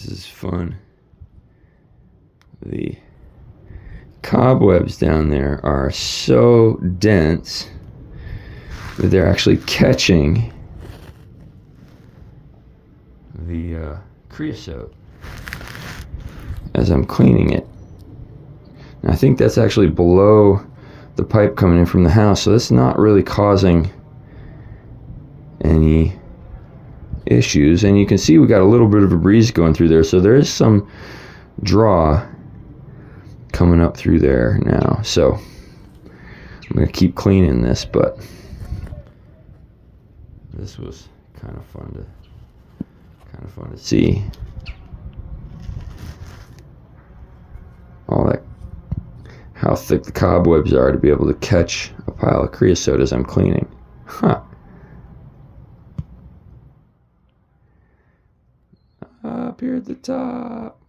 This is fun. The cobwebs down there are so dense that they're actually catching the creosote as I'm cleaning it. And I think that's actually below the pipe coming in from the house, so that's not really causing any issues. And you can see we got a little bit of a breeze going through there, so there is some draw coming up through there now. So I'm going to keep cleaning this, but this was kind of fun to see. All that, how thick the cobwebs are to be able to catch a pile of creosote as I'm cleaning. Huh. Up here at the top.